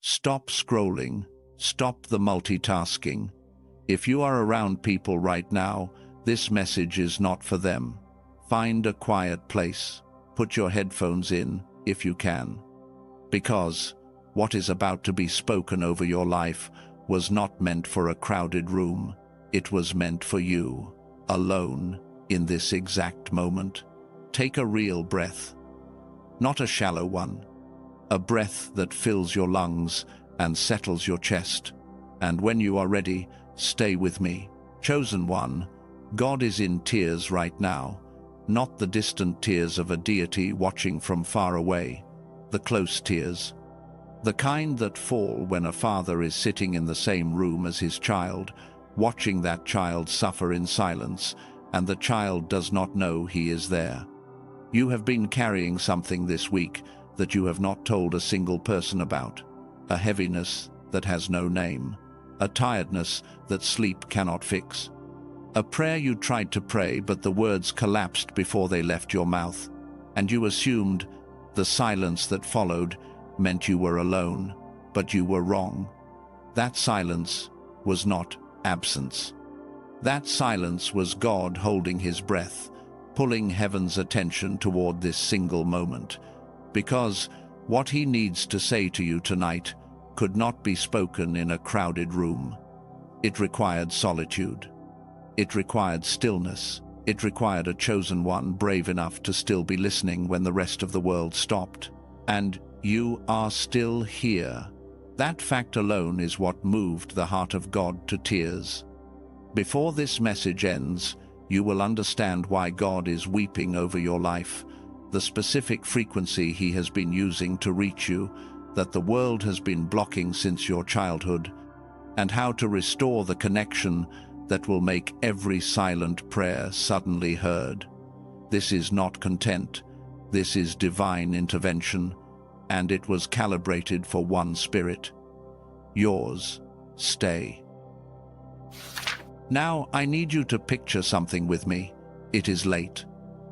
Stop scrolling. Stop the multitasking. If you are around people right now, this message is not for them. Find a quiet place. Put your headphones in, if you can. Because what is about to be spoken over your life was not meant for a crowded room. It was meant for you, alone, in this exact moment. Take a real breath. Not a shallow one. A breath that fills your lungs and settles your chest. And when you are ready, stay with me. Chosen one, God is in tears right now. Not the distant tears of a deity watching from far away. The close tears. The kind that fall when a father is sitting in the same room as his child, watching that child suffer in silence, and the child does not know he is there. You have been carrying something this week that you have not told a single person about. A heaviness that has no name. A tiredness that sleep cannot fix. A prayer you tried to pray, but the words collapsed before they left your mouth, and you assumed the silence that followed meant you were alone, but you were wrong. That silence was not absence. That silence was God holding his breath, pulling heaven's attention toward this single moment, because what he needs to say to you tonight could not be spoken in a crowded room. It required solitude. It required stillness. It required a chosen one brave enough to still be listening when the rest of the world stopped. And you are still here. That fact alone is what moved the heart of God to tears. Before this message ends, you will understand why God is weeping over your life, the specific frequency he has been using to reach you, that the world has been blocking since your childhood, and how to restore the connection that will make every silent prayer suddenly heard. This is not content. This is divine intervention, and it was calibrated for one spirit. Yours. Stay. Now, I need you to picture something with me. It is late.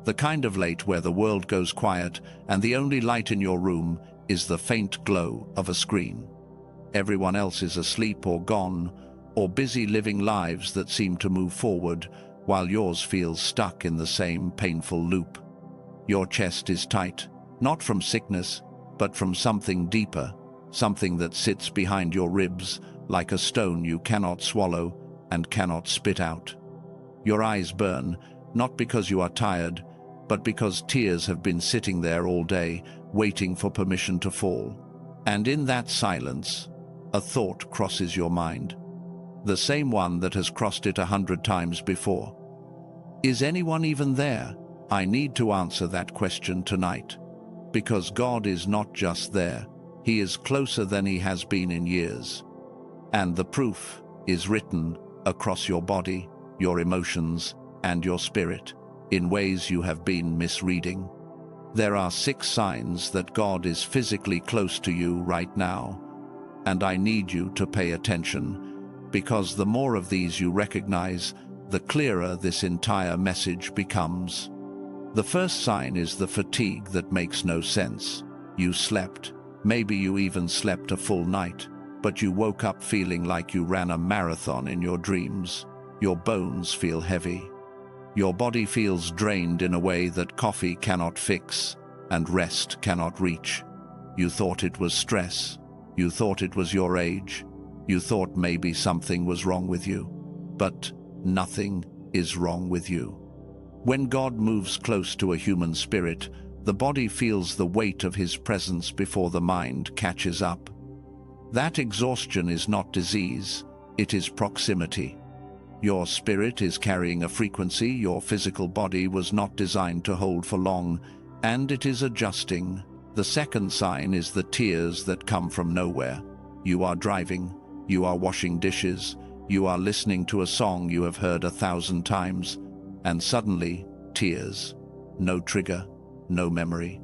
The kind of late where the world goes quiet and the only light in your room is the faint glow of a screen. Everyone else is asleep or gone, or busy living lives that seem to move forward, while yours feels stuck in the same painful loop. Your chest is tight, not from sickness, but from something deeper, something that sits behind your ribs like a stone you cannot swallow and cannot spit out. Your eyes burn, not because you are tired, but because tears have been sitting there all day, waiting for permission to fall. And in that silence, a thought crosses your mind. The same one that has crossed it 100 times before. Is anyone even there? I need to answer that question tonight. Because God is not just there, he is closer than he has been in years. And the proof is written across your body, your emotions, and your spirit, in ways you have been misreading. There are 6 signs that God is physically close to you right now, and I need you to pay attention, because the more of these you recognize, the clearer this entire message becomes. The first sign is the fatigue that makes no sense. You slept. Maybe you even slept a full night, but you woke up feeling like you ran a marathon in your dreams. Your bones feel heavy. Your body feels drained in a way that coffee cannot fix and rest cannot reach. You thought it was stress. You thought it was your age. You thought maybe something was wrong with you. But nothing is wrong with you. When God moves close to a human spirit, the body feels the weight of his presence before the mind catches up. That exhaustion is not disease, it is proximity. Your spirit is carrying a frequency your physical body was not designed to hold for long, and it is adjusting. The second sign is the tears that come from nowhere. You are driving, you are washing dishes, you are listening to a song you have heard 1,000 times, and suddenly, tears. No trigger, no memory,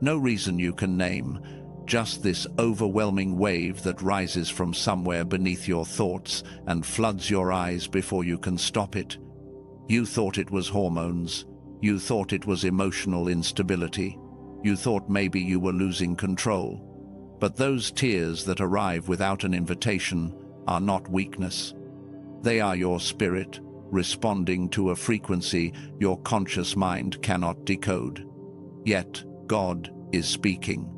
no reason you can name, just this overwhelming wave that rises from somewhere beneath your thoughts and floods your eyes before you can stop it. You thought it was hormones. You thought it was emotional instability. You thought maybe you were losing control. But those tears that arrive without an invitation are not weakness. They are your spirit responding to a frequency your conscious mind cannot decode. Yet God is speaking,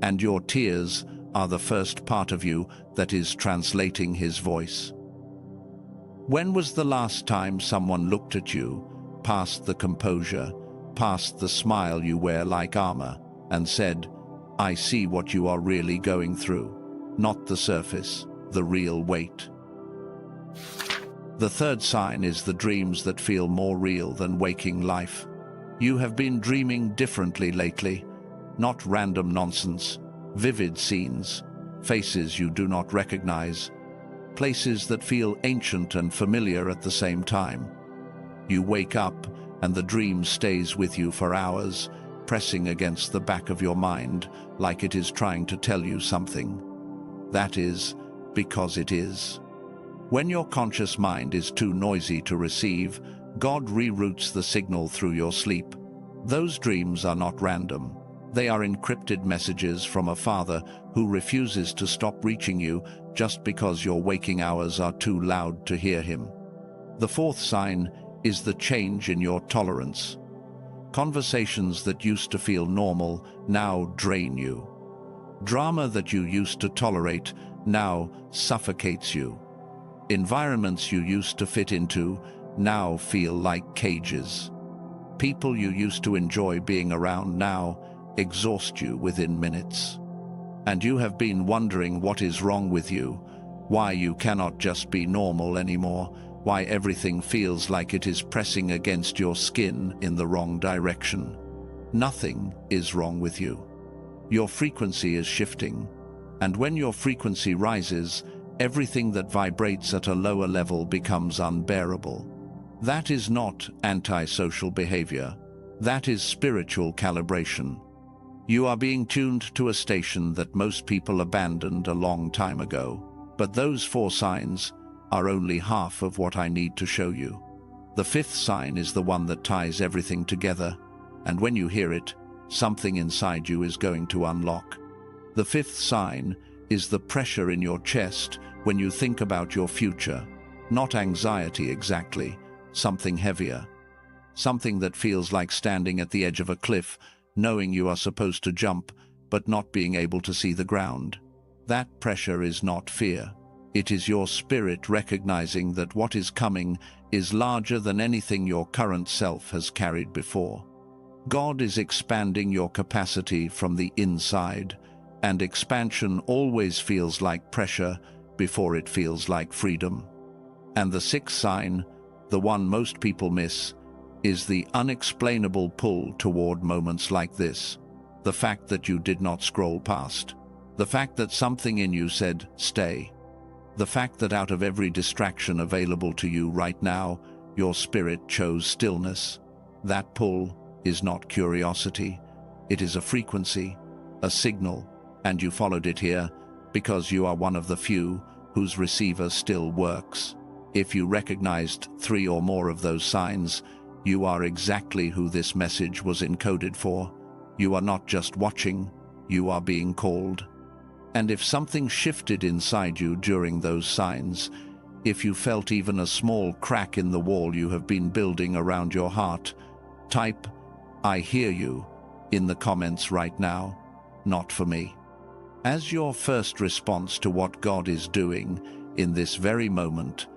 and your tears are the first part of you that is translating his voice. When was the last time someone looked at you, past the composure, past the smile you wear like armor, and said, "I see what you are really going through, not the surface, the real weight"? The third sign is the dreams that feel more real than waking life. You have been dreaming differently lately, not random nonsense, vivid scenes, faces you do not recognize, places that feel ancient and familiar at the same time. You wake up and the dream stays with you for hours, pressing against the back of your mind like it is trying to tell you something. That is because it is. When your conscious mind is too noisy to receive, God reroutes the signal through your sleep. Those dreams are not random. They are encrypted messages from a father who refuses to stop reaching you just because your waking hours are too loud to hear him. The fourth sign is the change in your tolerance. Conversations that used to feel normal now drain you. Drama that you used to tolerate now suffocates you. Environments you used to fit into now feel like cages. People you used to enjoy being around now exhaust you within minutes. And you have been wondering what is wrong with you, why you cannot just be normal anymore, why everything feels like it is pressing against your skin in the wrong direction. Nothing is wrong with you. Your frequency is shifting, and when your frequency rises, everything that vibrates at a lower level becomes unbearable. That is not antisocial behavior. That is spiritual calibration. You are being tuned to a station that most people abandoned a long time ago. But those four signs are only half of what I need to show you. The fifth sign is the one that ties everything together, and when you hear it, something inside you is going to unlock. The fifth sign is the pressure in your chest when you think about your future. Not anxiety exactly, something heavier. Something that feels like standing at the edge of a cliff, knowing you are supposed to jump, but not being able to see the ground. That pressure is not fear. It is your spirit recognizing that what is coming is larger than anything your current self has carried before. God is expanding your capacity from the inside, and expansion always feels like pressure before it feels like freedom. And the sixth sign, the one most people miss, is the unexplainable pull toward moments like this. The fact that you did not scroll past. The fact that something in you said, stay. The fact that out of every distraction available to you right now, your spirit chose stillness. That pull is not curiosity. It is a frequency, a signal, and you followed it here because you are one of the few whose receiver still works. If you recognized 3 or more of those signs, you are exactly who this message was encoded for. You are not just watching, you are being called. And if something shifted inside you during those signs, if you felt even a small crack in the wall you have been building around your heart, type, "I hear you," in the comments right now, not for me. As your first response to what God is doing in this very moment.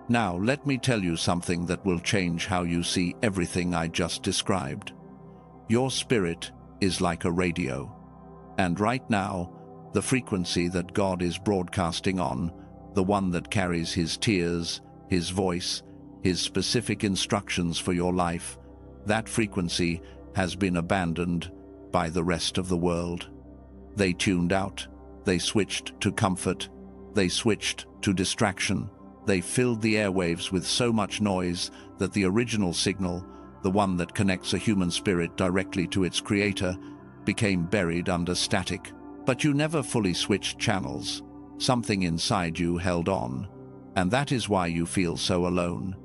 Now, let me tell you something that will change how you see everything I just described. Your spirit is like a radio. And right now, the frequency that God is broadcasting on, the one that carries his tears, his voice, his specific instructions for your life, that frequency has been abandoned by the rest of the world. They tuned out, they switched to comfort, they switched to distraction, they filled the airwaves with so much noise that the original signal, the one that connects a human spirit directly to its creator, became buried under static. But you never fully switched channels. Something inside you held on, and that is why you feel so alone.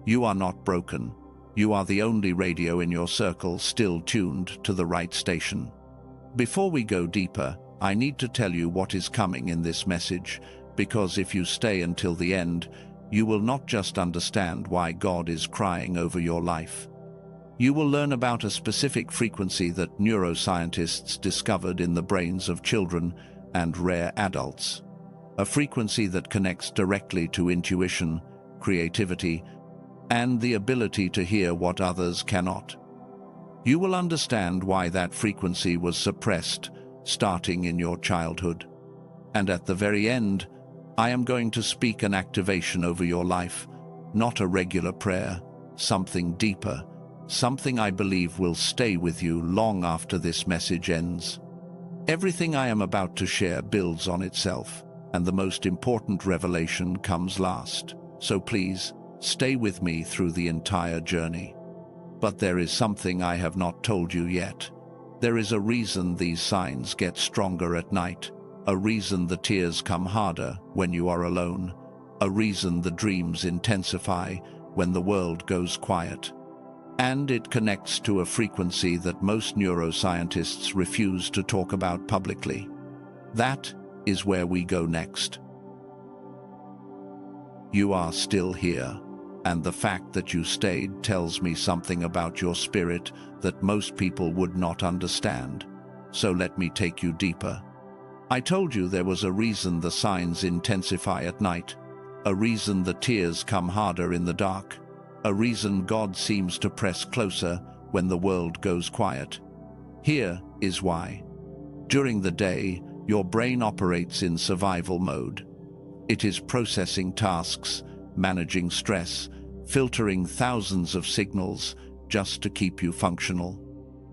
You are not broken. You are the only radio in your circle still tuned to the right station. Before we go deeper, I need to tell you what is coming in this message, because if you stay until the end, you will not just understand why God is crying over your life. You will learn about a specific frequency that neuroscientists discovered in the brains of children and rare adults. A frequency that connects directly to intuition, creativity, and the ability to hear what others cannot. You will understand why that frequency was suppressed, starting in your childhood. And at the very end, I am going to speak an activation over your life, not a regular prayer, something deeper, something I believe will stay with you long after this message ends. Everything I am about to share builds on itself, and the most important revelation comes last. So please, stay with me through the entire journey. But there is something I have not told you yet. There is a reason these signs get stronger at night, a reason the tears come harder when you are alone, a reason the dreams intensify when the world goes quiet. And it connects to a frequency that most neuroscientists refuse to talk about publicly. That is where we go next. You are still here, and the fact that you stayed tells me something about your spirit that most people would not understand. So let me take you deeper. I told you there was a reason the signs intensify at night, a reason the tears come harder in the dark, a reason God seems to press closer when the world goes quiet. Here is why. During the day, your brain operates in survival mode. It is processing tasks, managing stress, filtering thousands of signals just to keep you functional.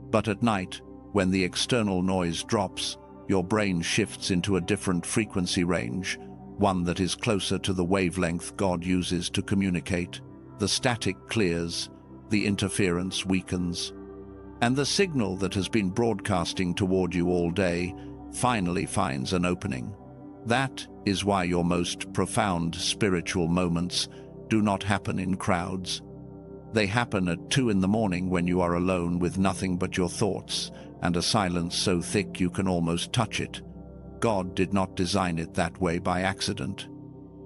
But at night, when the external noise drops, your brain shifts into a different frequency range, one that is closer to the wavelength God uses to communicate. The static clears, the interference weakens, and the signal that has been broadcasting toward you all day finally finds an opening. That is why your most profound spiritual moments do not happen in crowds. They happen at 2 in the morning when you are alone with nothing but your thoughts and a silence so thick you can almost touch it. God did not design it that way by accident.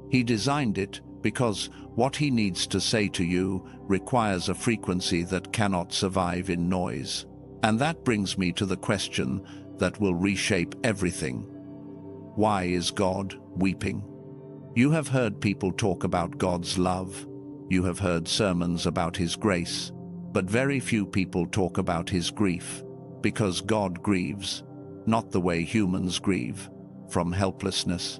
He designed it because what he needs to say to you requires a frequency that cannot survive in noise. And that brings me to the question that will reshape everything. Why is God weeping? You have heard people talk about God's love. You have heard sermons about his grace, but very few people talk about his grief, because God grieves, not the way humans grieve, from helplessness.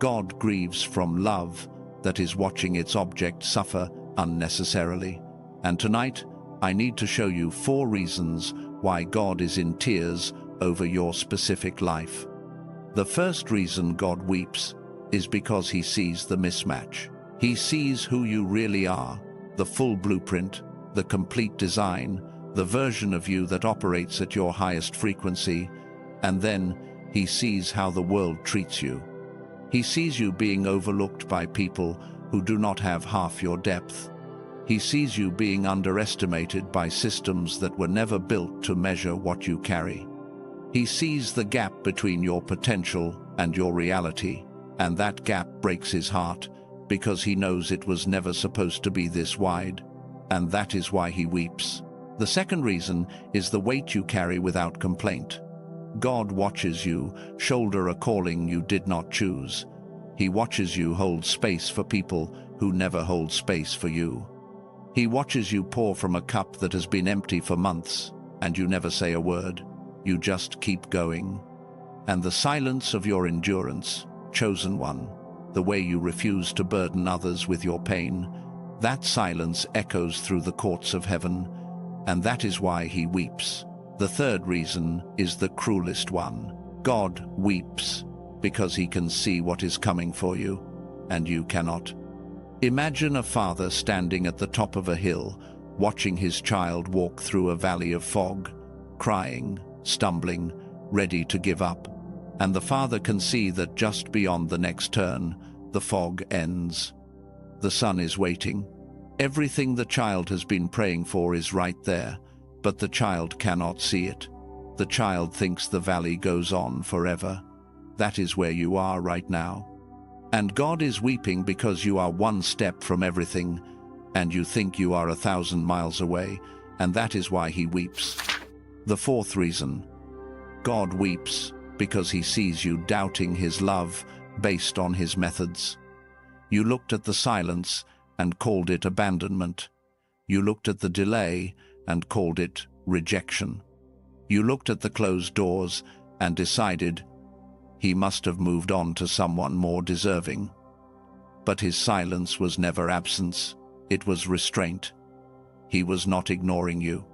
God grieves from love that is watching its object suffer unnecessarily. And tonight, I need to show you 4 reasons why God is in tears over your specific life. The first reason God weeps is because he sees the mismatch. He sees who you really are, the full blueprint, the complete design, the version of you that operates at your highest frequency, and then he sees how the world treats you. He sees you being overlooked by people who do not have half your depth. He sees you being underestimated by systems that were never built to measure what you carry. He sees the gap between your potential and your reality, and that gap breaks his heart because he knows it was never supposed to be this wide, and that is why he weeps. The second reason is the weight you carry without complaint. God watches you shoulder a calling you did not choose. He watches you hold space for people who never hold space for you. He watches you pour from a cup that has been empty for months, and you never say a word. You just keep going. And the silence of your endurance, chosen one, the way you refuse to burden others with your pain, that silence echoes through the courts of heaven, and that is why he weeps. The third reason is the cruelest one. God weeps because he can see what is coming for you, and you cannot. Imagine a father standing at the top of a hill, watching his child walk through a valley of fog, crying, stumbling, ready to give up. And the father can see that just beyond the next turn, the fog ends. The sun is waiting. Everything the child has been praying for is right there, but the child cannot see it. The child thinks the valley goes on forever. That is where you are right now. And God is weeping because you are one step from everything, and you think you are 1,000 miles away, and that is why he weeps. The fourth reason. God weeps because he sees you doubting his love based on his methods. You looked at the silence and called it abandonment. You looked at the delay and called it rejection. You looked at the closed doors and decided he must have moved on to someone more deserving. But his silence was never absence. It was restraint. He was not ignoring you.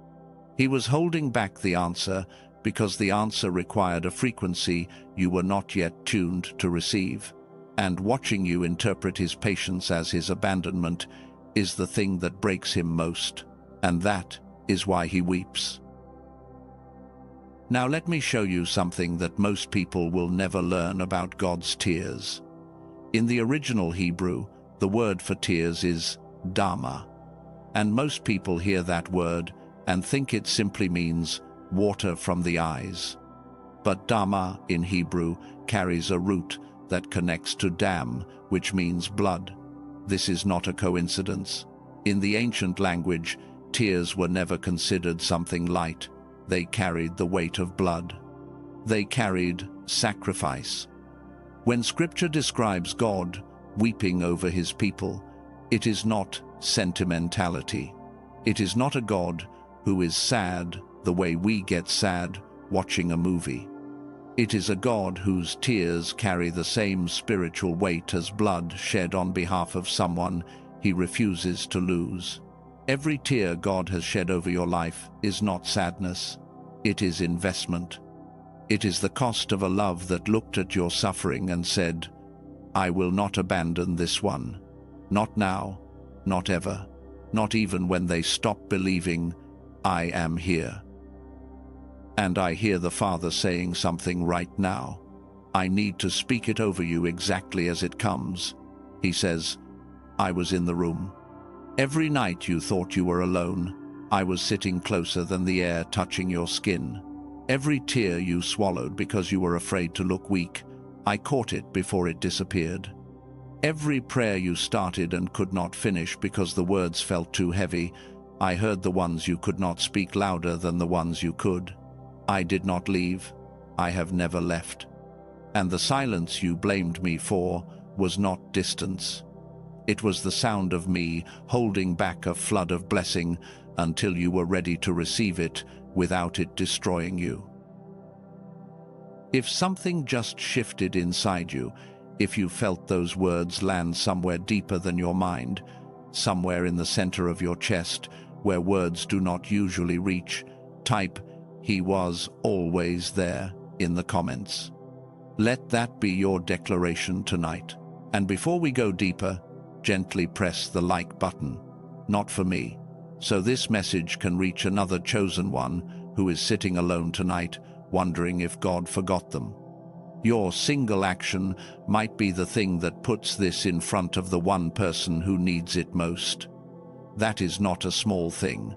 He was holding back the answer because the answer required a frequency you were not yet tuned to receive. And watching you interpret his patience as his abandonment is the thing that breaks him most. And that is why he weeps. Now let me show you something that most people will never learn about God's tears. In the original Hebrew, the word for tears is dama. And most people hear that word and think it simply means water from the eyes. But dama in Hebrew carries a root that connects to dam, which means blood. This is not a coincidence. In the ancient language, tears were never considered something light. They carried the weight of blood. They carried sacrifice. When Scripture describes God weeping over his people, it is not sentimentality. It is not a God who is sad the way we get sad watching a movie. It is a God whose tears carry the same spiritual weight as blood shed on behalf of someone he refuses to lose. Every tear God has shed over your life is not sadness. It is investment. It is the cost of a love that looked at your suffering and said, I will not abandon this one. Not now, not ever, not even when they stop believing, I am here. And I hear the Father saying something right now. I need to speak it over you exactly as it comes. He says, I was in the room. Every night you thought you were alone. I was sitting closer than the air touching your skin. Every tear you swallowed because you were afraid to look weak, I caught it before it disappeared. Every prayer you started and could not finish because the words felt too heavy, I heard the ones you could not speak louder than the ones you could. I did not leave. I have never left. And the silence you blamed me for was not distance. It was the sound of me holding back a flood of blessing until you were ready to receive it without it destroying you. If something just shifted inside you, if you felt those words land somewhere deeper than your mind, somewhere in the center of your chest, where words do not usually reach, type, He was always there in the comments. Let that be your declaration tonight. And before we go deeper, gently press the like button, not for me, so this message can reach another chosen one who is sitting alone tonight, wondering if God forgot them. Your single action might be the thing that puts this in front of the one person who needs it most. That is not a small thing.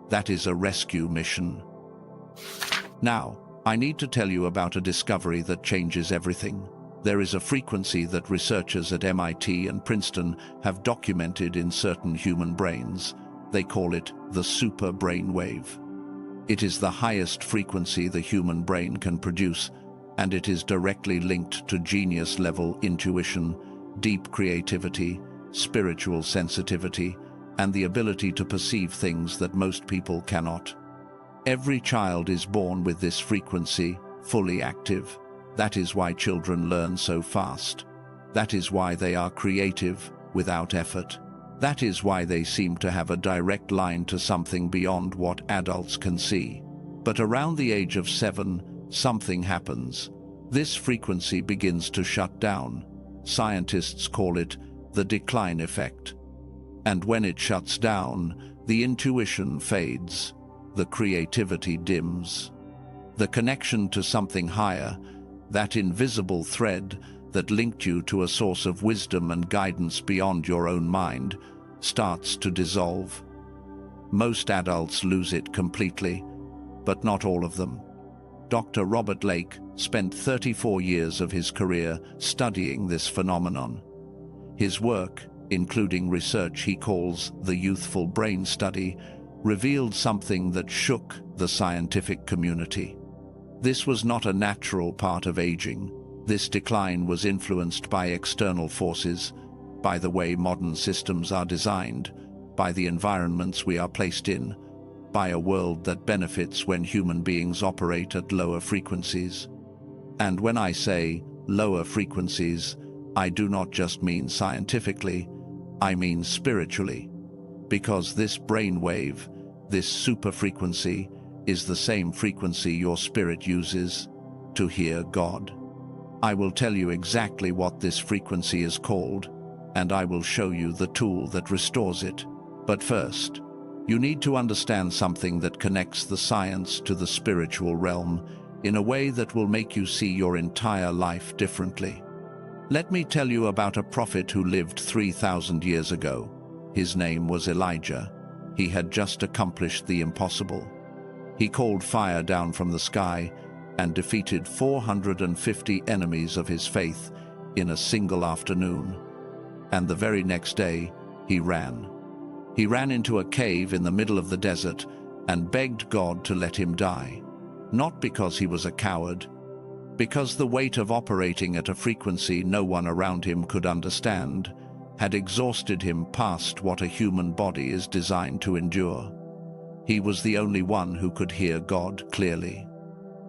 That is a rescue mission. Now, I need to tell you about a discovery that changes everything. There is a frequency that researchers at MIT and Princeton have documented in certain human brains. They call it the super brainwave. It is the highest frequency the human brain can produce, and it is directly linked to genius-level intuition, deep creativity, spiritual sensitivity, and the ability to perceive things that most people cannot. Every child is born with this frequency, fully active. That is why children learn so fast. That is why they are creative without effort. That is why they seem to have a direct line to something beyond what adults can see. But around the age of 7, something happens. This frequency begins to shut down. Scientists call it the decline effect. And when it shuts down, the intuition fades. The creativity dims. The connection to something higher, that invisible thread that linked you to a source of wisdom and guidance beyond your own mind, starts to dissolve. Most adults lose it completely, but not all of them. Dr. Robert Lake spent 34 years of his career studying this phenomenon. His work, including research he calls the youthful brain study, revealed something that shook the scientific community. This was not a natural part of aging. This decline was influenced by external forces, by the way modern systems are designed, by the environments we are placed in, by a world that benefits when human beings operate at lower frequencies. And when I say lower frequencies, I do not just mean scientifically, I mean spiritually, because this brainwave, this super frequency, is the same frequency your spirit uses to hear God. I will tell you exactly what this frequency is called, and I will show you the tool that restores it. But first, you need to understand something that connects the science to the spiritual realm in a way that will make you see your entire life differently. Let me tell you about a prophet who lived 3,000 years ago. His name was Elijah. He had just accomplished the impossible. He called fire down from the sky and defeated 450 enemies of his faith in a single afternoon. And the very next day, he ran. He ran into a cave in the middle of the desert and begged God to let him die. Not because he was a coward, because the weight of operating at a frequency no one around him could understand had exhausted him past what a human body is designed to endure. He was the only one who could hear God clearly.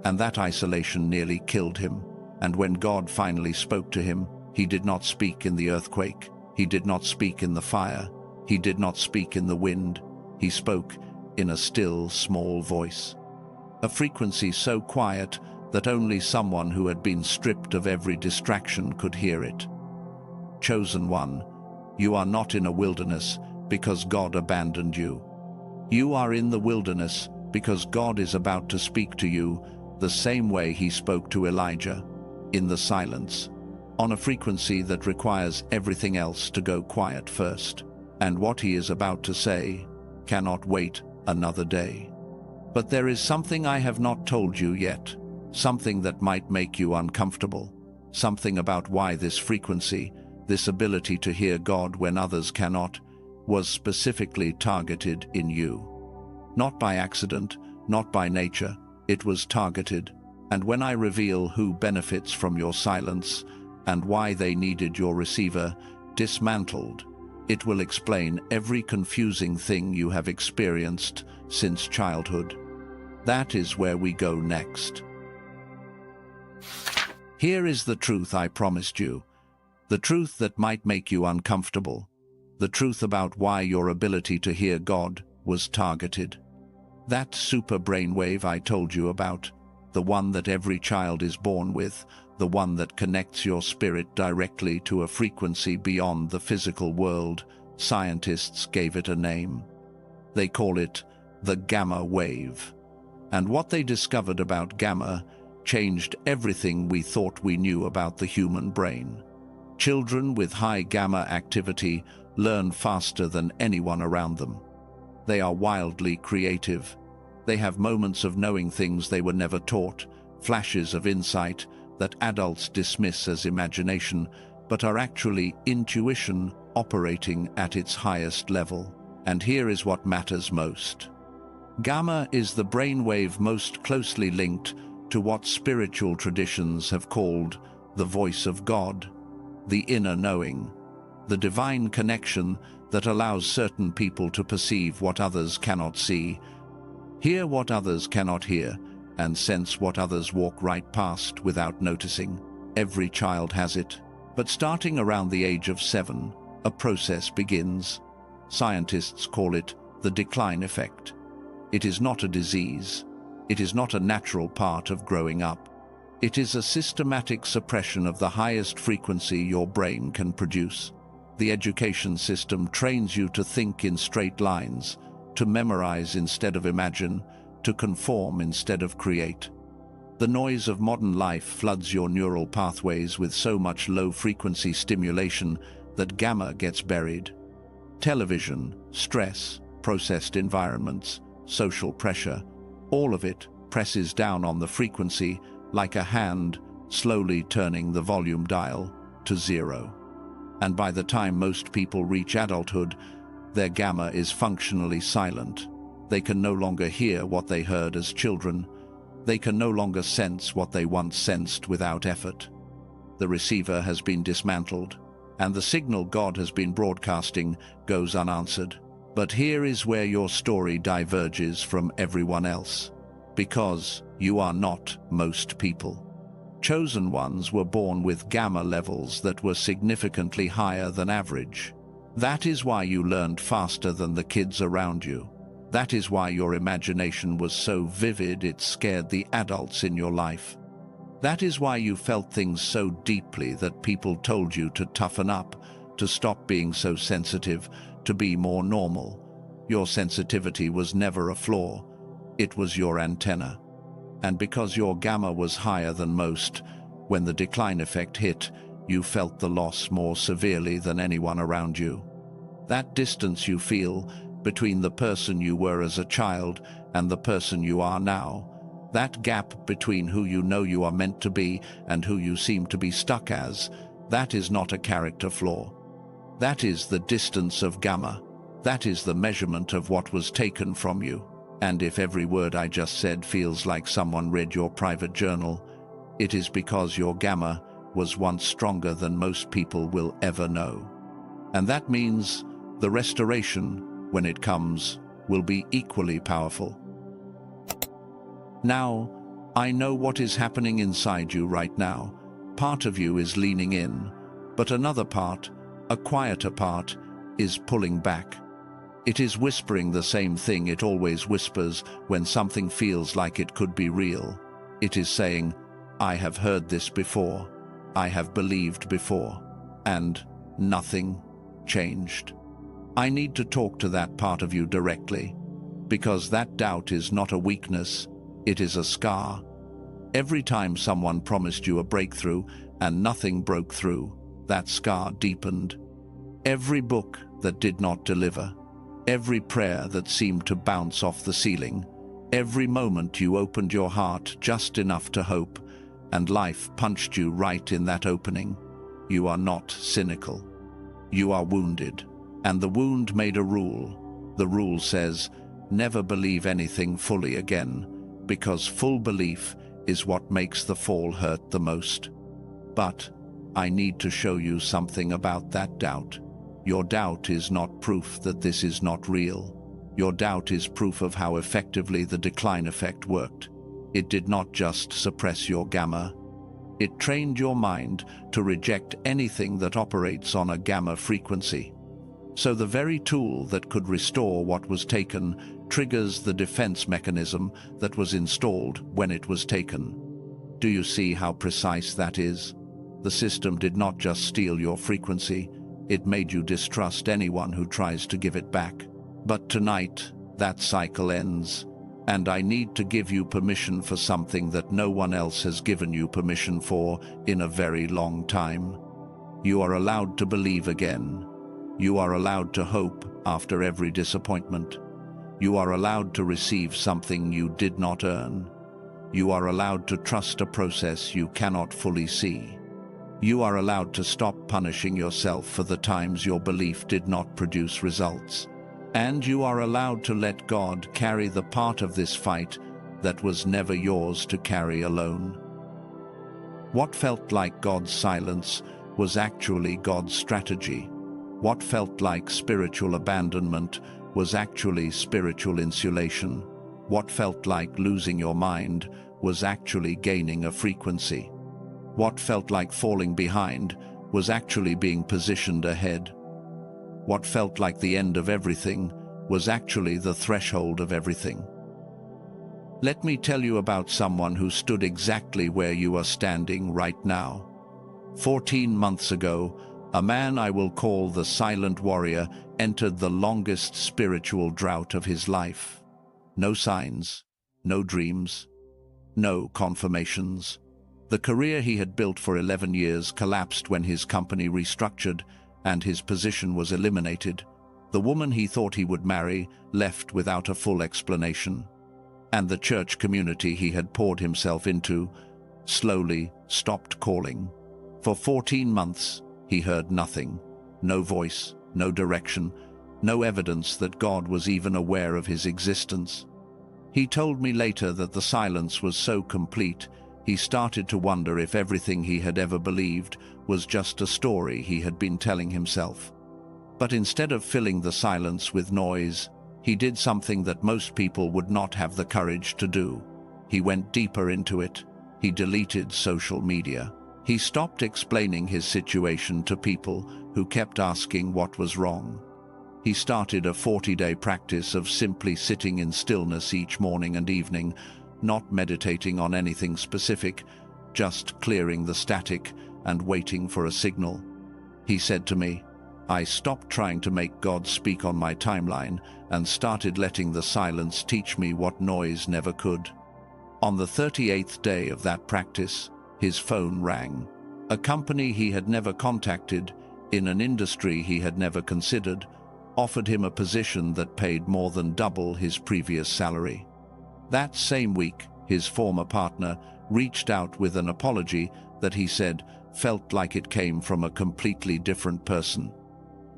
And that isolation nearly killed him. And when God finally spoke to him, he did not speak in the earthquake. He did not speak in the fire. He did not speak in the wind. He spoke in a still, small voice. A frequency so quiet that only someone who had been stripped of every distraction could hear it. Chosen one, you are not in a wilderness because God abandoned you. You are in the wilderness because God is about to speak to you the same way he spoke to Elijah, in the silence, on a frequency that requires everything else to go quiet first. And what he is about to say cannot wait another day. But there is something I have not told you yet, something that might make you uncomfortable, something about why this frequency, this ability to hear God when others cannot, was specifically targeted in you. Not by accident, not by nature, it was targeted. And when I reveal who benefits from your silence and why they needed your receiver dismantled, it will explain every confusing thing you have experienced since childhood. That is where we go next. Here is the truth I promised you. The truth that might make you uncomfortable. The truth about why your ability to hear God was targeted. That super brainwave I told you about, the one that every child is born with, the one that connects your spirit directly to a frequency beyond the physical world, scientists gave it a name. They call it the gamma wave. And what they discovered about gamma changed everything we thought we knew about the human brain. Children with high gamma activity learn faster than anyone around them. They are wildly creative. They have moments of knowing things they were never taught, flashes of insight that adults dismiss as imagination, but are actually intuition operating at its highest level. And here is what matters most. Gamma is the brainwave most closely linked to what spiritual traditions have called the voice of God, the inner knowing, the divine connection that allows certain people to perceive what others cannot see, hear what others cannot hear, and sense what others walk right past without noticing. Every child has it, but starting around the age of 7, a process begins. Scientists call it the decline effect. It is not a disease. It is not a natural part of growing up. It is a systematic suppression of the highest frequency your brain can produce. The education system trains you to think in straight lines, to memorize instead of imagine, to conform instead of create. The noise of modern life floods your neural pathways with so much low-frequency stimulation that gamma gets buried. Television, stress, processed environments, social pressure, all of it presses down on the frequency like a hand slowly turning the volume dial to 0. And by the time most people reach adulthood, their gamma is functionally silent. They can no longer hear what they heard as children. They can no longer sense what they once sensed without effort. The receiver has been dismantled, and the signal God has been broadcasting goes unanswered. But here is where your story diverges from everyone else. Because you are not most people. Chosen ones were born with gamma levels that were significantly higher than average. That is why you learned faster than the kids around you. That is why your imagination was so vivid it scared the adults in your life. That is why you felt things so deeply that people told you to toughen up, to stop being so sensitive, to be more normal. Your sensitivity was never a flaw. It was your antenna. And because your gamma was higher than most, when the decline effect hit, you felt the loss more severely than anyone around you. That distance you feel between the person you were as a child and the person you are now, that gap between who you know you are meant to be and who you seem to be stuck as, that is not a character flaw. That is the distance of gamma. That is the measurement of what was taken from you. And if every word I just said feels like someone read your private journal, it is because your gamma was once stronger than most people will ever know. And that means the restoration, when it comes, will be equally powerful. Now, I know what is happening inside you right now. Part of you is leaning in, but another part, a quieter part, is pulling back. It is whispering the same thing it always whispers when something feels like it could be real. It is saying, I have heard this before. I have believed before. And nothing changed. I need to talk to that part of you directly, because that doubt is not a weakness, it is a scar. Every time someone promised you a breakthrough and nothing broke through, that scar deepened. Every book that did not deliver, every prayer that seemed to bounce off the ceiling, every moment you opened your heart just enough to hope, and life punched you right in that opening. You are not cynical. You are wounded. And the wound made a rule. The rule says, never believe anything fully again, because full belief is what makes the fall hurt the most. But I need to show you something about that doubt. Your doubt is not proof that this is not real. Your doubt is proof of how effectively the decline effect worked. It did not just suppress your gamma. It trained your mind to reject anything that operates on a gamma frequency. So the very tool that could restore what was taken triggers the defense mechanism that was installed when it was taken. Do you see how precise that is? The system did not just steal your frequency, it made you distrust anyone who tries to give it back. But tonight, that cycle ends, and I need to give you permission for something that no one else has given you permission for in a very long time. You are allowed to believe again. You are allowed to hope after every disappointment. You are allowed to receive something you did not earn. You are allowed to trust a process you cannot fully see. You are allowed to stop punishing yourself for the times your belief did not produce results. And you are allowed to let God carry the part of this fight that was never yours to carry alone. What felt like God's silence was actually God's strategy. What felt like spiritual abandonment was actually spiritual insulation. What felt like losing your mind was actually gaining a frequency. What felt like falling behind was actually being positioned ahead. What felt like the end of everything was actually the threshold of everything. Let me tell you about someone who stood exactly where you are standing right now. 14 months ago, a man I will call the Silent Warrior entered the longest spiritual drought of his life. No signs, no dreams, no confirmations. The career he had built for 11 years collapsed when his company restructured and his position was eliminated. The woman he thought he would marry left without a full explanation. And the church community he had poured himself into slowly stopped calling. For 14 months, he heard nothing. No voice, no direction, no evidence that God was even aware of his existence. He told me later that the silence was so complete, he started to wonder if everything he had ever believed was just a story he had been telling himself. But instead of filling the silence with noise, he did something that most people would not have the courage to do. He went deeper into it. He deleted social media. He stopped explaining his situation to people who kept asking what was wrong. He started a 40-day practice of simply sitting in stillness each morning and evening, not meditating on anything specific, just clearing the static and waiting for a signal. He said to me, "I stopped trying to make God speak on my timeline and started letting the silence teach me what noise never could." On the 38th day of that practice, his phone rang. A company he had never contacted, in an industry he had never considered, offered him a position that paid more than double his previous salary. That same week, his former partner reached out with an apology that he said felt like it came from a completely different person.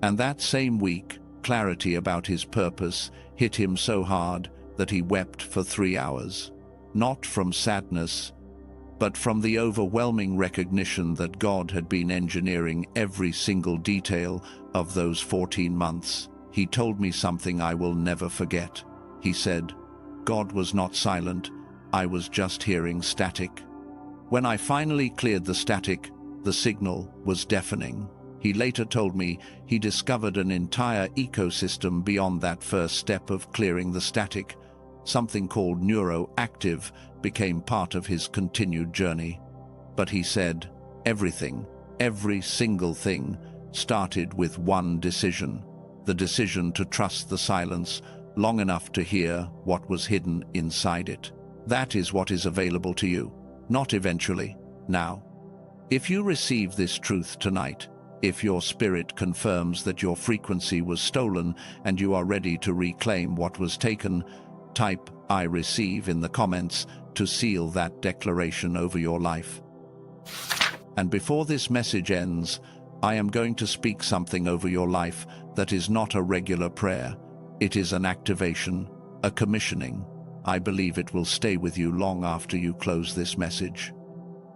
And that same week, clarity about his purpose hit him so hard that he wept for 3 hours. Not from sadness, but from the overwhelming recognition that God had been engineering every single detail of those 14 months. He told me something I will never forget. He said, "God was not silent, I was just hearing static." When I finally cleared the static, the signal was deafening. He later told me he discovered an entire ecosystem beyond that first step of clearing the static. Something called neuroactive became part of his continued journey. But he said, everything, every single thing, started with one decision. The decision to trust the silence long enough to hear what was hidden inside it. That is what is available to you, not eventually, now. If you receive this truth tonight, if your spirit confirms that your frequency was stolen and you are ready to reclaim what was taken, type "I receive" in the comments to seal that declaration over your life. And before this message ends, I am going to speak something over your life that is not a regular prayer. It is an activation, a commissioning. I believe it will stay with you long after you close this message.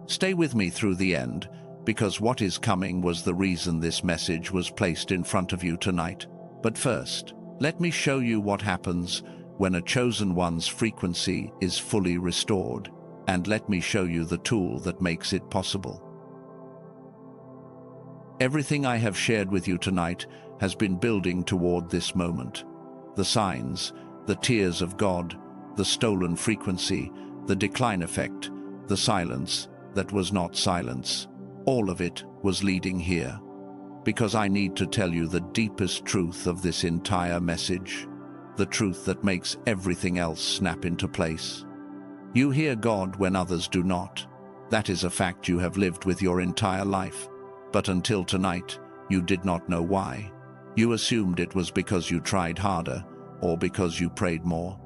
Stay with me through the end, because what is coming was the reason this message was placed in front of you tonight. But first, let me show you what happens when a chosen one's frequency is fully restored, and let me show you the tool that makes it possible. Everything I have shared with you tonight has been building toward this moment. The signs, the tears of God, the stolen frequency, the decline effect, the silence that was not silence. All of it was leading here. Because I need to tell you the deepest truth of this entire message. The truth that makes everything else snap into place. You hear God when others do not. That is a fact you have lived with your entire life. But until tonight, you did not know why. You assumed it was because you tried harder, or because you prayed more,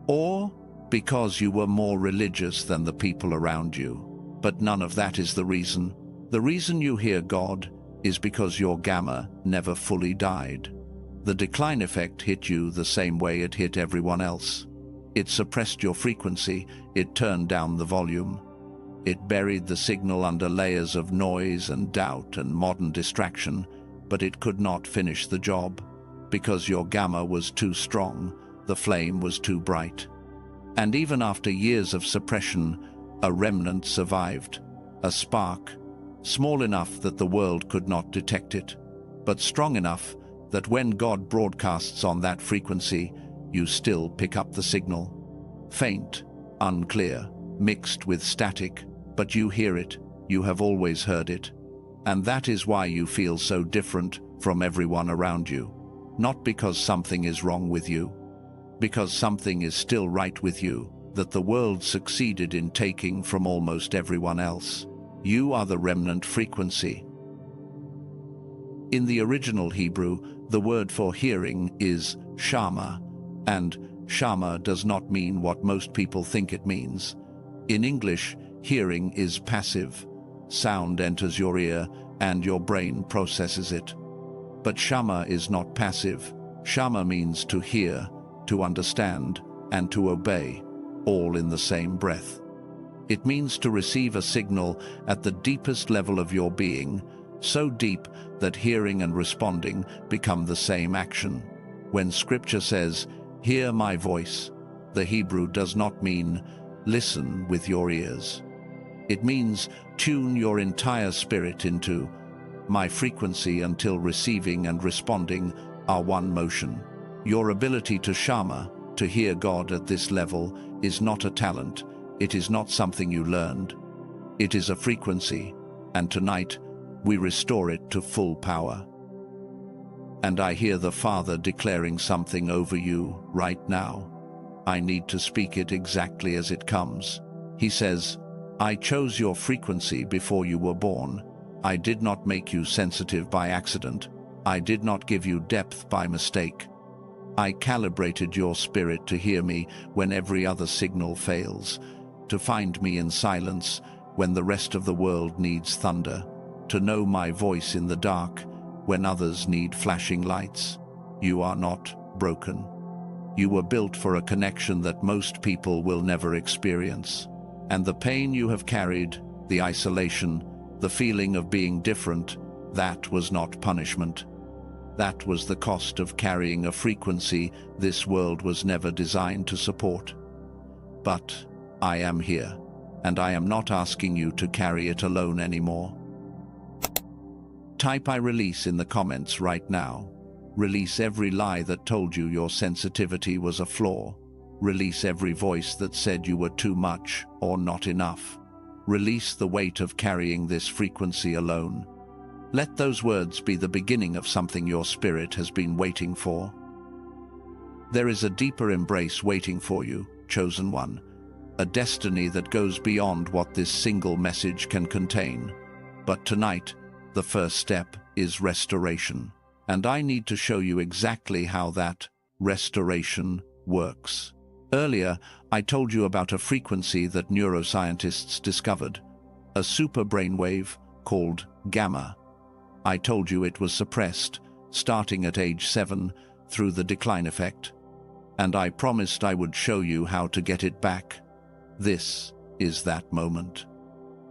or because you were more religious than the people around you. But none of that is the reason. The reason you hear God is because your gamma never fully died. The decline effect hit you the same way it hit everyone else. It suppressed your frequency, it turned down the volume. It buried the signal under layers of noise and doubt and modern distraction, but it could not finish the job. Because your gamma was too strong, the flame was too bright. And even after years of suppression, a remnant survived. A spark, small enough that the world could not detect it, but strong enough that when God broadcasts on that frequency, you still pick up the signal. Faint, unclear, mixed with static, but you hear it, you have always heard it. And that is why you feel so different from everyone around you. Not because something is wrong with you, because something is still right with you, that the world succeeded in taking from almost everyone else. You are the remnant frequency. In the original Hebrew, the word for hearing is shama, and Shama does not mean what most people think it means. In English, hearing is passive. Sound enters your ear and your brain processes it. But Shama is not passive. Shama means to hear, to understand, and to obey, all in the same breath. It means to receive a signal at the deepest level of your being, so deep that hearing and responding become the same action. When Scripture says, "Hear my voice," the Hebrew does not mean listen with your ears. It means tune your entire spirit into my frequency until receiving and responding are one motion. Your ability to Shama, to hear God at this level, is not a talent. It is not something you learned. It is a frequency, and tonight we restore it to full power. And I hear the Father declaring something over you right now. I need to speak it exactly as it comes. He says, "I chose your frequency before you were born. I did not make you sensitive by accident. I did not give you depth by mistake. I calibrated your spirit to hear me when every other signal fails, to find me in silence when the rest of the world needs thunder, to know my voice in the dark when others need flashing lights. You are not broken. You were built for a connection that most people will never experience. And the pain you have carried, the isolation, the feeling of being different, that was not punishment. That was the cost of carrying a frequency this world was never designed to support. But I am here, and I am not asking you to carry it alone anymore." Type "I release" in the comments right now. Release every lie that told you your sensitivity was a flaw. Release every voice that said you were too much or not enough. Release the weight of carrying this frequency alone. Let those words be the beginning of something your spirit has been waiting for. There is a deeper embrace waiting for you, chosen one, a destiny that goes beyond what this single message can contain. But tonight, the first step is restoration. And I need to show you exactly how that restoration works. Earlier, I told you about a frequency that neuroscientists discovered, a super brainwave called gamma. I told you it was suppressed, starting at age 7, through the decline effect. And I promised I would show you how to get it back. This is that moment.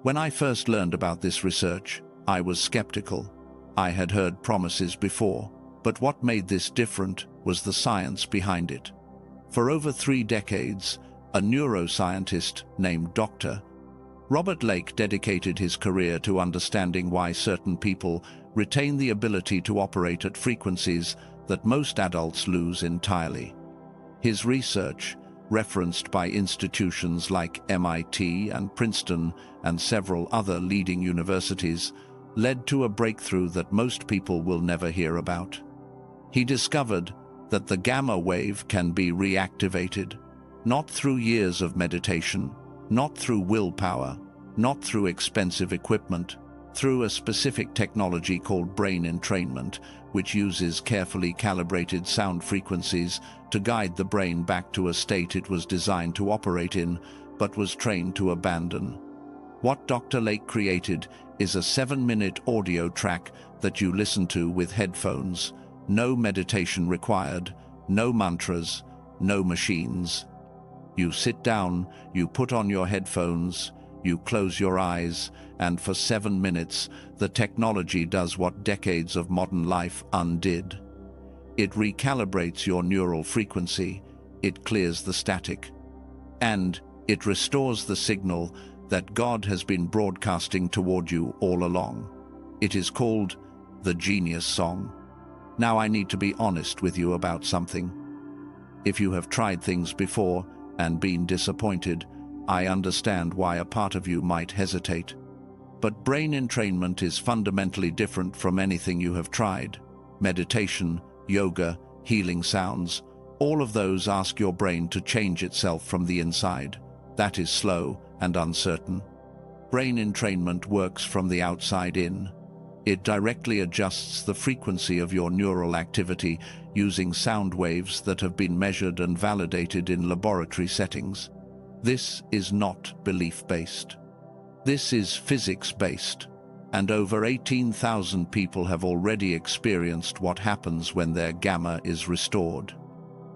When I first learned about this research, I was skeptical. I had heard promises before, but what made this different was the science behind it. For over 3 decades, a neuroscientist named Dr. Robert Lake dedicated his career to understanding why certain people retain the ability to operate at frequencies that most adults lose entirely. His research, referenced by institutions like MIT and Princeton and several other leading universities, led to a breakthrough that most people will never hear about. He discovered that the gamma wave can be reactivated, not through years of meditation, not through willpower, not through expensive equipment, through a specific technology called brain entrainment, which uses carefully calibrated sound frequencies to guide the brain back to a state it was designed to operate in, but was trained to abandon. What Dr. Lake created is a 7-minute audio track that you listen to with headphones. No meditation required, no mantras, no machines. You sit down, you put on your headphones, you close your eyes, and for 7 minutes, the technology does what decades of modern life undid. It recalibrates your neural frequency, it clears the static, and it restores the signal that God has been broadcasting toward you all along. It is called the Genius Song. Now I need to be honest with you about something. If you have tried things before and been disappointed, I understand why a part of you might hesitate. But brain entrainment is fundamentally different from anything you have tried. Meditation, yoga, healing sounds, all of those ask your brain to change itself from the inside. That is slow and uncertain. Brain entrainment works from the outside in. It directly adjusts the frequency of your neural activity using sound waves that have been measured and validated in laboratory settings. This is not belief-based. This is physics-based, and over 18,000 people have already experienced what happens when their gamma is restored.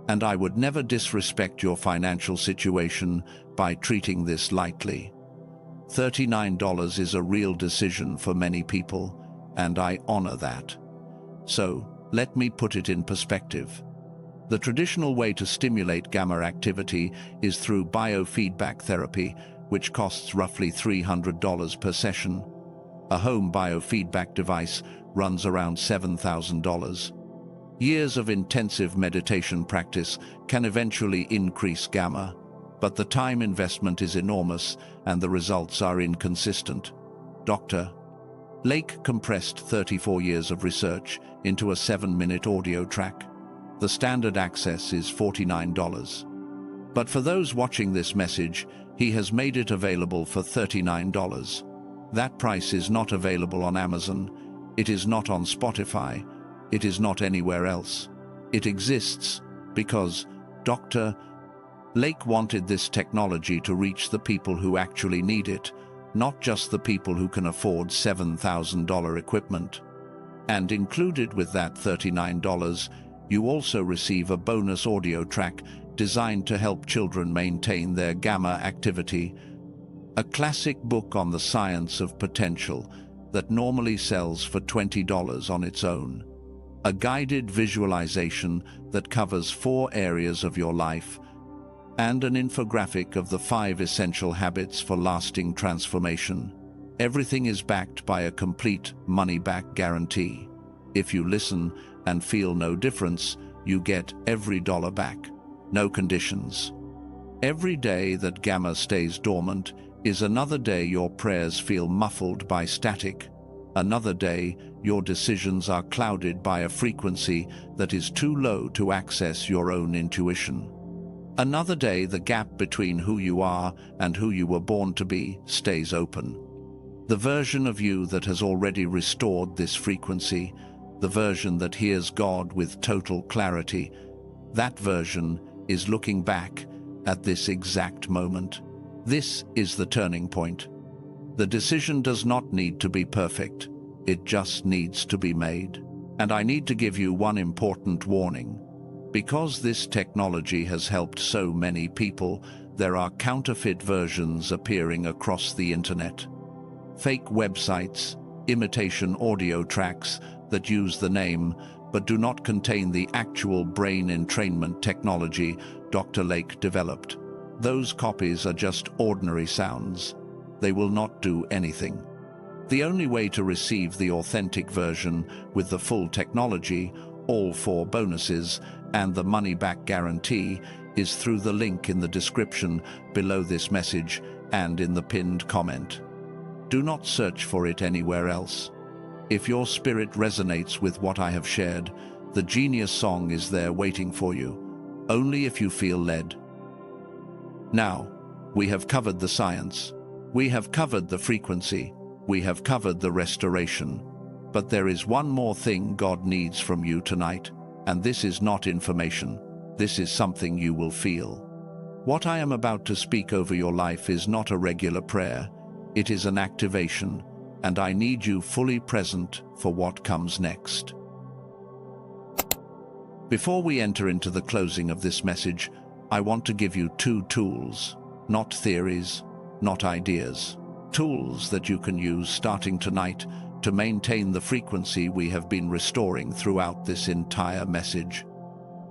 And I would never disrespect your financial situation by treating this lightly. $39 is a real decision for many people, and I honor that. So, let me put it in perspective. The traditional way to stimulate gamma activity is through biofeedback therapy, which costs roughly $300 per session. A home biofeedback device runs around $7,000. Years of intensive meditation practice can eventually increase gamma, but the time investment is enormous and the results are inconsistent. Dr. Lake compressed 34 years of research into a 7-minute audio track. The standard access is $49. But for those watching this message, he has made it available for $39. That price is not available on Amazon. It is not on Spotify. It is not anywhere else. It exists because Dr. Lake wanted this technology to reach the people who actually need it, not just the people who can afford $7,000 equipment. And included with that $39, you also receive a bonus audio track designed to help children maintain their gamma activity, a classic book on the science of potential that normally sells for $20 on its own, a guided visualization that covers 4 areas of your life, and an infographic of the 5 essential habits for lasting transformation. Everything is backed by a complete money-back guarantee. If you listen and feel no difference, you get every dollar back. No conditions. Every day that gamma stays dormant is another day your prayers feel muffled by static. Another day your decisions are clouded by a frequency that is too low to access your own intuition. Another day the gap between who you are and who you were born to be stays open. The version of you that has already restored this frequency, the version that hears God with total clarity, that version is looking back at this exact moment. This is the turning point. The decision does not need to be perfect. It just needs to be made. And I need to give you one important warning. Because this technology has helped so many people, there are counterfeit versions appearing across the internet. Fake websites, imitation audio tracks that use the name but do not contain the actual brain entrainment technology Dr. Lake developed. Those copies are just ordinary sounds. They will not do anything. The only way to receive the authentic version with the full technology, all 4 bonuses, and the money-back guarantee is through the link in the description below this message and in the pinned comment. Do not search for it anywhere else. If your spirit resonates with what I have shared, the Genius song is there waiting for you, only if you feel led. Now, we have covered the science. We have covered the frequency. We have covered the restoration. But there is one more thing God needs from you tonight, and this is not information. This is something you will feel. What I am about to speak over your life is not a regular prayer. It is an activation, and I need you fully present for what comes next. Before we enter into the closing of this message, I want to give you 2 tools, not theories, not ideas. Tools that you can use starting tonight to maintain the frequency we have been restoring throughout this entire message.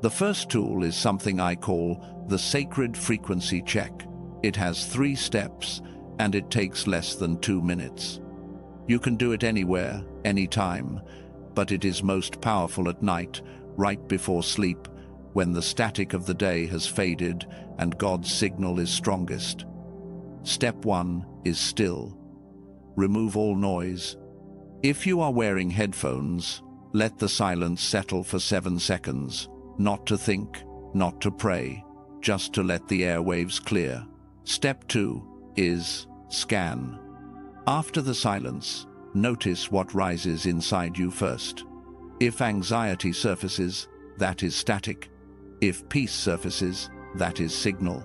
The first tool is something I call the Sacred Frequency Check. It has 3 steps, and it takes less than 2 minutes. You can do it anywhere, anytime, but it is most powerful at night, right before sleep, when the static of the day has faded and God's signal is strongest. Step 1 is still. Remove all noise. If you are wearing headphones, let the silence settle for 7 seconds. Not to think, not to pray, just to let the airwaves clear. Step 2 is scan. After the silence, notice what rises inside you first. If anxiety surfaces, that is static. If peace surfaces, that is signal.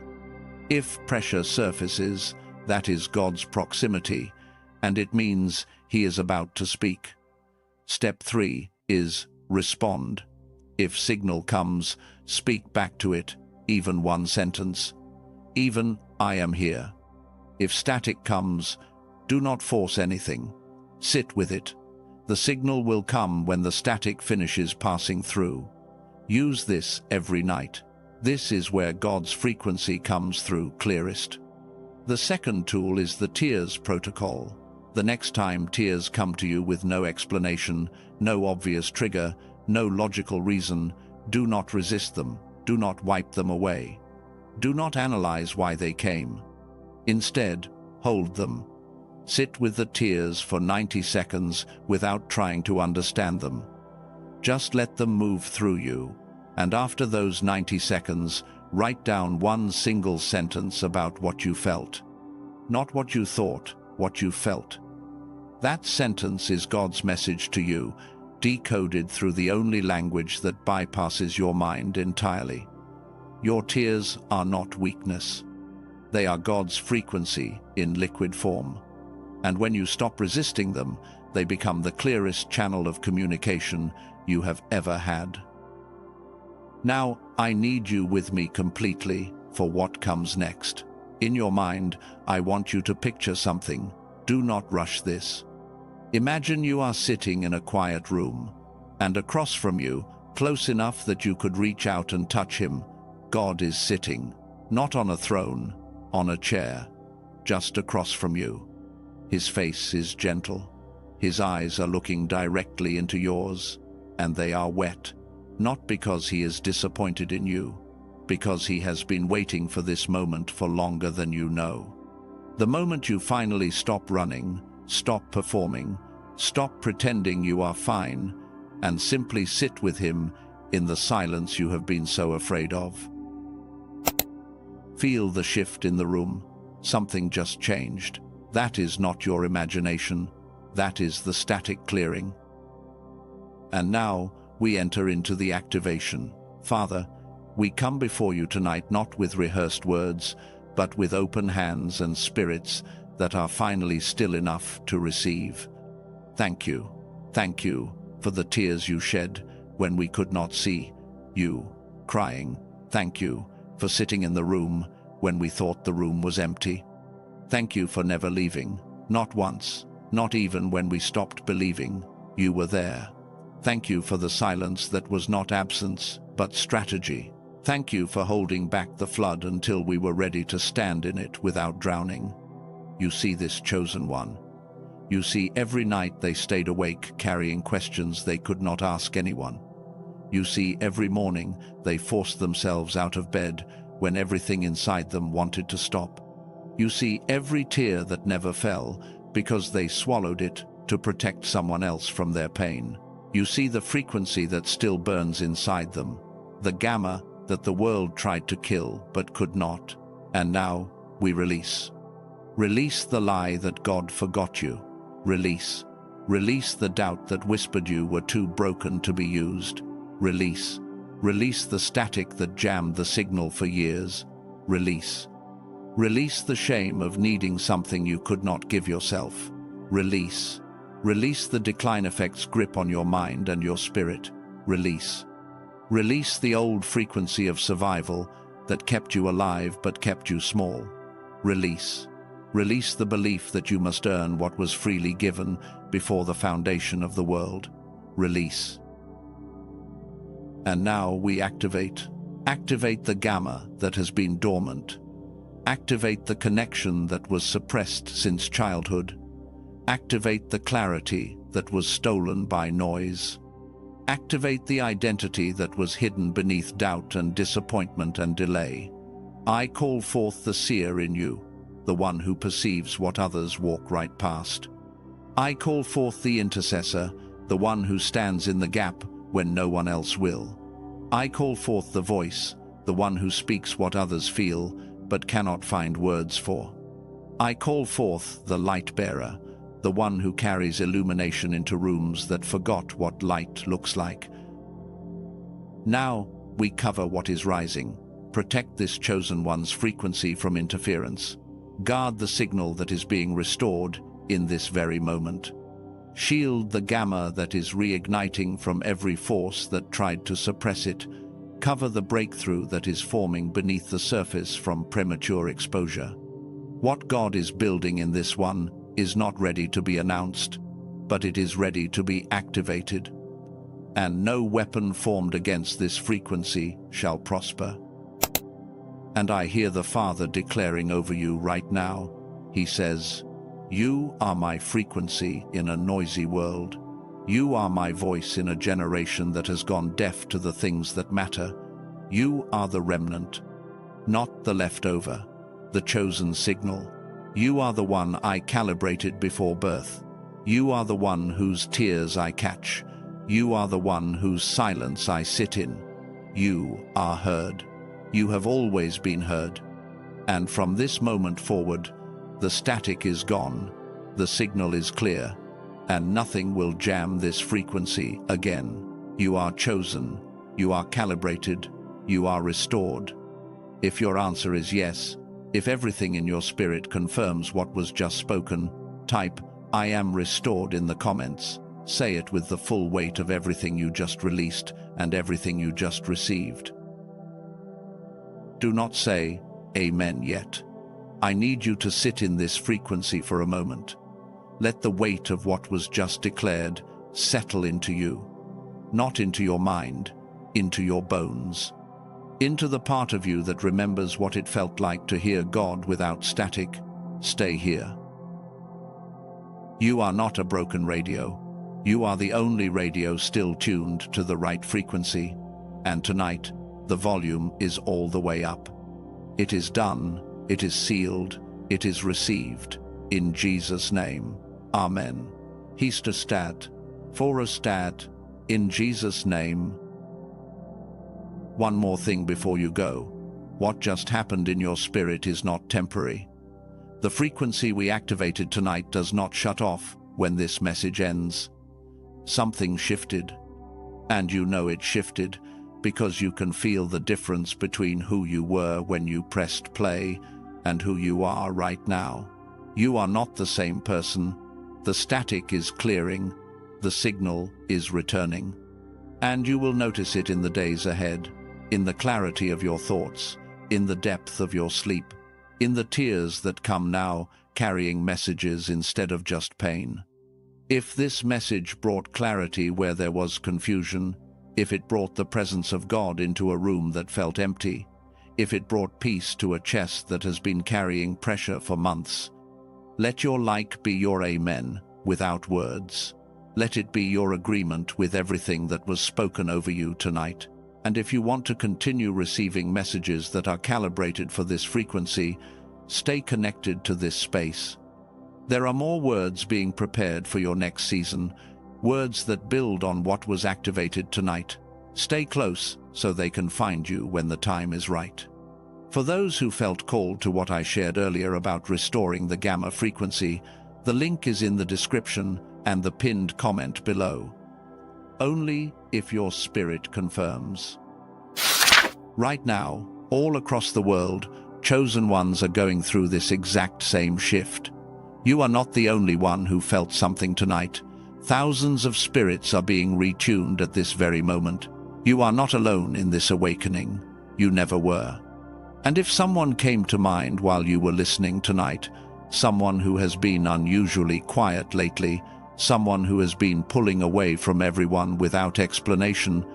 If pressure surfaces, that is God's proximity, and it means He is about to speak. Step 3 is respond. If signal comes, speak back to it, even one sentence. Even, I am here. If static comes, do not force anything. Sit with it. The signal will come when the static finishes passing through. Use this every night. This is where God's frequency comes through clearest. The second tool is the tears protocol. The next time tears come to you with no explanation, no obvious trigger, no logical reason, do not resist them. Do not wipe them away. Do not analyze why they came. Instead, hold them. Sit with the tears for 90 seconds without trying to understand them. Just let them move through you, and after those 90 seconds, write down one single sentence about what you felt. Not what you thought, what you felt. That sentence is God's message to you, decoded through the only language that bypasses your mind entirely. Your tears are not weakness. They are God's frequency in liquid form. And when you stop resisting them, they become the clearest channel of communication you have ever had. Now, I need you with me completely for what comes next. In your mind, I want you to picture something. Do not rush this. Imagine you are sitting in a quiet room, and across from you, close enough that you could reach out and touch Him, God is sitting, not on a throne, on a chair, just across from you. His face is gentle. His eyes are looking directly into yours, and they are wet, not because He is disappointed in you, because He has been waiting for this moment for longer than you know. The moment you finally stop running, stop performing, stop pretending you are fine, and simply sit with Him in the silence you have been so afraid of. Feel the shift in the room. Something just changed. That is not your imagination. That is the static clearing. And now we enter into the activation. Father, we come before you tonight not with rehearsed words, but with open hands and spirits that are finally still enough to receive. Thank you. Thank you for the tears you shed when we could not see you crying. Thank you for sitting in the room when we thought the room was empty. Thank you for never leaving, not once, not even when we stopped believing you were there. Thank you for the silence that was not absence, but strategy. Thank you for holding back the flood until we were ready to stand in it without drowning. You see this chosen one. You see every night they stayed awake carrying questions they could not ask anyone. You see every morning they forced themselves out of bed when everything inside them wanted to stop. You see every tear that never fell because they swallowed it to protect someone else from their pain. You see the frequency that still burns inside them, the gamma that the world tried to kill but could not. And now we release. Release the lie that God forgot you. Release. Release the doubt that whispered you were too broken to be used. Release. Release the static that jammed the signal for years. Release. Release the shame of needing something you could not give yourself. Release. Release the decline effect's grip on your mind and your spirit. Release. Release the old frequency of survival that kept you alive but kept you small. Release. Release the belief that you must earn what was freely given before the foundation of the world. Release. And now we activate. Activate the gamma that has been dormant. Activate the connection that was suppressed since childhood. Activate the clarity that was stolen by noise. Activate the identity that was hidden beneath doubt and disappointment and delay. I call forth the seer in you, the one who perceives what others walk right past. I call forth the intercessor, the one who stands in the gap when no one else will. I call forth the voice, the one who speaks what others feel but cannot find words for. I call forth the light bearer, the one who carries illumination into rooms that forgot what light looks like. Now, we cover what is rising. Protect this chosen one's frequency from interference. Guard the signal that is being restored in this very moment. Shield the gamma that is reigniting from every force that tried to suppress it. Cover the breakthrough that is forming beneath the surface from premature exposure. What God is building in this one is not ready to be announced, but it is ready to be activated. And no weapon formed against this frequency shall prosper. And I hear the Father declaring over you right now. He says, "You are my frequency in a noisy world. You are my voice in a generation that has gone deaf to the things that matter. You are the remnant, not the leftover, the chosen signal. You are the one I calibrated before birth. You are the one whose tears I catch. You are the one whose silence I sit in. You are heard. You have always been heard. And from this moment forward, the static is gone, the signal is clear, and nothing will jam this frequency again. You are chosen, you are calibrated, you are restored. If your answer is yes, if everything in your spirit confirms what was just spoken, type, "I am restored" in the comments. Say it with the full weight of everything you just released and everything you just received. Do not say, "Amen" yet. I need you to sit in this frequency for a moment. Let the weight of what was just declared settle into you. Not into your mind, into your bones. Into the part of you that remembers what it felt like to hear God without static. Stay here. You are not a broken radio. You are the only radio still tuned to the right frequency. And tonight, the volume is all the way up. It is done, it is sealed, it is received. In Jesus' name. Amen. Histostat, Forostat, in Jesus' name. One more thing before you go. What just happened in your spirit is not temporary. The frequency we activated tonight does not shut off when this message ends. Something shifted, and you know it shifted because you can feel the difference between who you were when you pressed play and who you are right now. You are not the same person. The static is clearing, the signal is returning. And you will notice it in the days ahead, in the clarity of your thoughts, in the depth of your sleep, in the tears that come now carrying messages instead of just pain. If this message brought clarity where there was confusion, if it brought the presence of God into a room that felt empty, if it brought peace to a chest that has been carrying pressure for months, let your like be your amen without words. Let it be your agreement with everything that was spoken over you tonight. And if you want to continue receiving messages that are calibrated for this frequency, stay connected to this space. There are more words being prepared for your next season, words that build on what was activated tonight. Stay close so they can find you when the time is right. For those who felt called to what I shared earlier about restoring the gamma frequency, the link is in the description and the pinned comment below. Only if your spirit confirms. Right now, all across the world, chosen ones are going through this exact same shift. You are not the only one who felt something tonight. Thousands of spirits are being retuned at this very moment. You are not alone in this awakening. You never were. And if someone came to mind while you were listening tonight, someone who has been unusually quiet lately, someone who has been pulling away from everyone without explanation,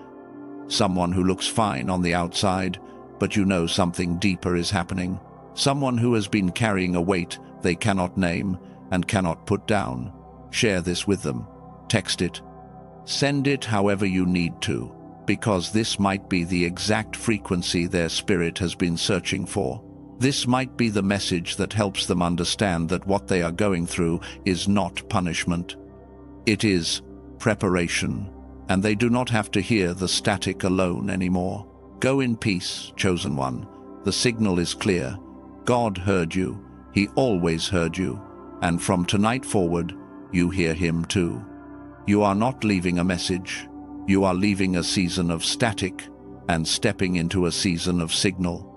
someone who looks fine on the outside, but you know something deeper is happening, someone who has been carrying a weight they cannot name and cannot put down, share this with them. Text it. Send it however you need to, because this might be the exact frequency their spirit has been searching for. This might be the message that helps them understand that what they are going through is not punishment. It is preparation, and they do not have to hear the static alone anymore. Go in peace, chosen one. The signal is clear. God heard you. He always heard you. And from tonight forward, you hear him too. You are not leaving a message. You are leaving a season of static, and stepping into a season of signal.